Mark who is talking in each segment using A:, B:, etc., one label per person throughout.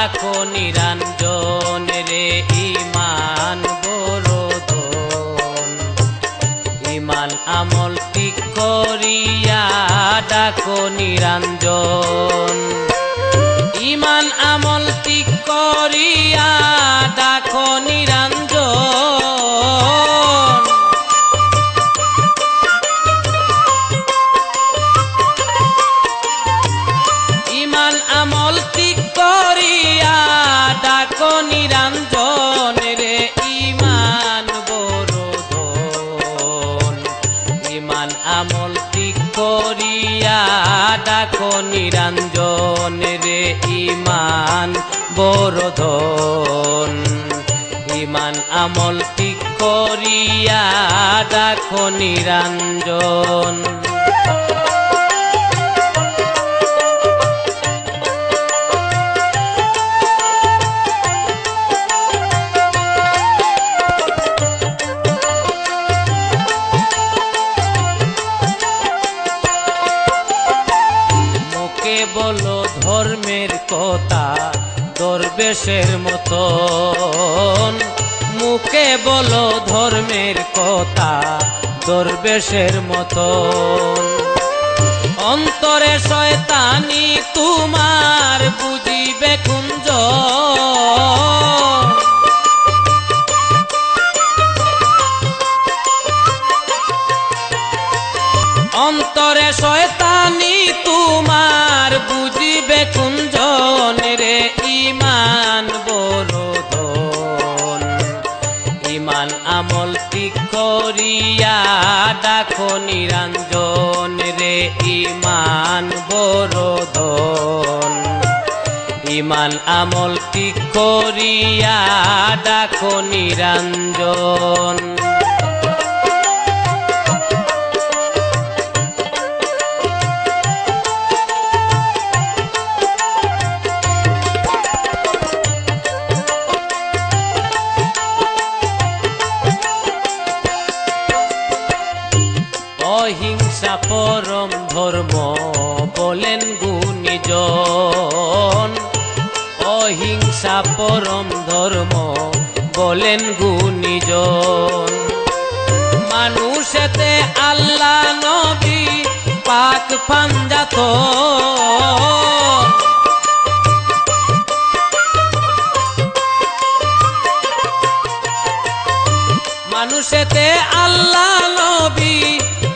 A: ডাকো নিরঞ্জন রে ইমান বড় ধন। ইমান আমল ঠিক করিয়া ডাকো নিরঞ্জন। ইমান আমল ঠিক করিয়া ডাকো নিরঞ্জন। ইমান আমল ঠিক করিয়া ডাকো নিরঞ্জন রে ইমান বড় ধন। ইমান আমল ঠিক করিয়া ডাকো নিরঞ্জন রে ইমান বড় ধন। ইমান আমল ঠিক করিয়া ডাকো নিরঞ্জন। বলো ধর্মের কথা দরবেশের মতন। মুখে বলো ধর্মের কথা দরবেশের মতন। অন্তরে শয়তানি তোমার বুঝিবে কুঞ্জ। অন্তরে শয়তানি তোমার বুঝিবে কুঞ্জন রে ইমান বড় ধন। ইমান আমল ঠিক করিয়া ডাকো নিরঞ্জন রে ইমান বড় ধন। ইমান আমল ঠিক করিয়া ডাকো নিরঞ্জন। অহিংসা পরম ধর্ম বলেন গুণীজন। অহিংসা পরম ধর্ম বলেন গুণীজন। মানুষেতে আল্লাহ নবী পাক পাঞ্জাত। মানুষেতে আল্লাহ নবী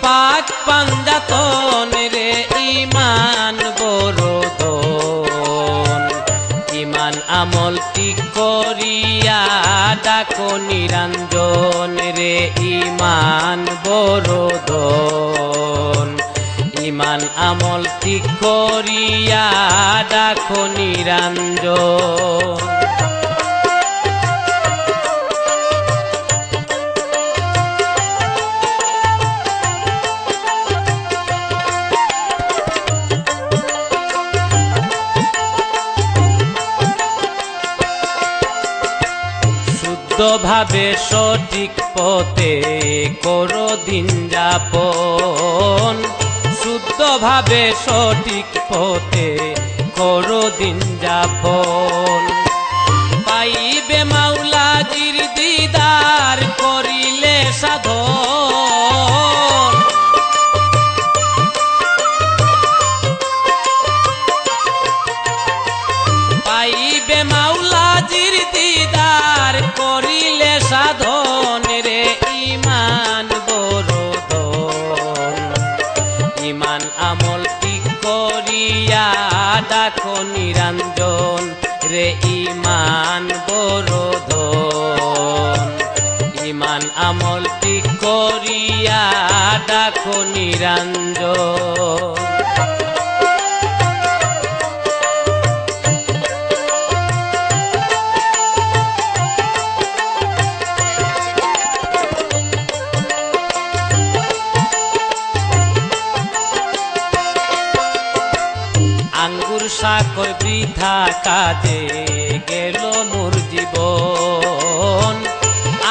A: পাক পাঞ্জাতন রে ইমান বড় ধন। ইমান আমল ঠিক করিয়া ডাকো নিরঞ্জন রে ইমান বড় ধন। ইমান আমল ঠিক করিয়া ডাকো নিরঞ্জন। ভাবে সঠিক পথে করো দিন যাপন। শুদ্ধ ভাবে সঠিক পথে করো দিন যাপন। পাইবে মাওলাজির দিদার করিলে সাধন। পাইবে মাওলাজির দিদার করিলে সাধন রে ইমান বড় ধন। ইমান আমল ঠিক করিয়া ডাকো নিরঞ্জন রে ইমান বড় ধন। ইমান আমল ঠিক করিয়া ডাকো নিরঞ্জন। আঙ্গুর সাকর বৃথা কাজে গেল মোর জীবন।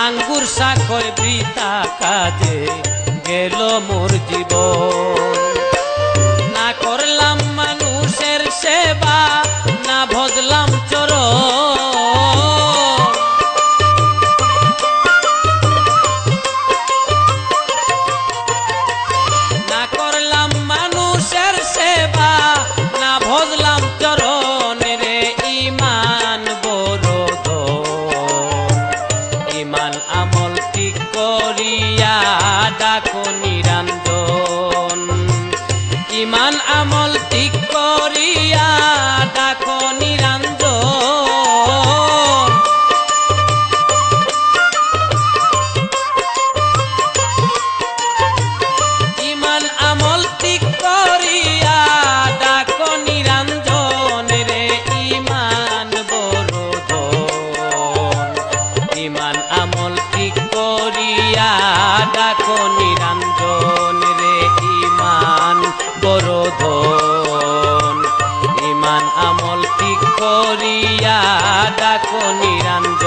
A: আঙ্গুর সাকর বৃথা কাজে গেল মোর জীবন। না করলাম মানুষের সেবা, না ভজলাম চরণ। আমল ঠিক করিয়া ডাকো নিরঞ্জন ইমান আমল ঠিক করিয়া ডাকো নিরঞ্জন ইমান আমল ঠিক করিয়া ডাকো নিরঞ্জন রে ইমান বড় ধন ইমান আমল ঠিক করিয়া ডাকো নিরঞ্জন রে ইমান বড় ধন ইমান আমল ঠিক করিয়া ডাকো নিরঞ্জন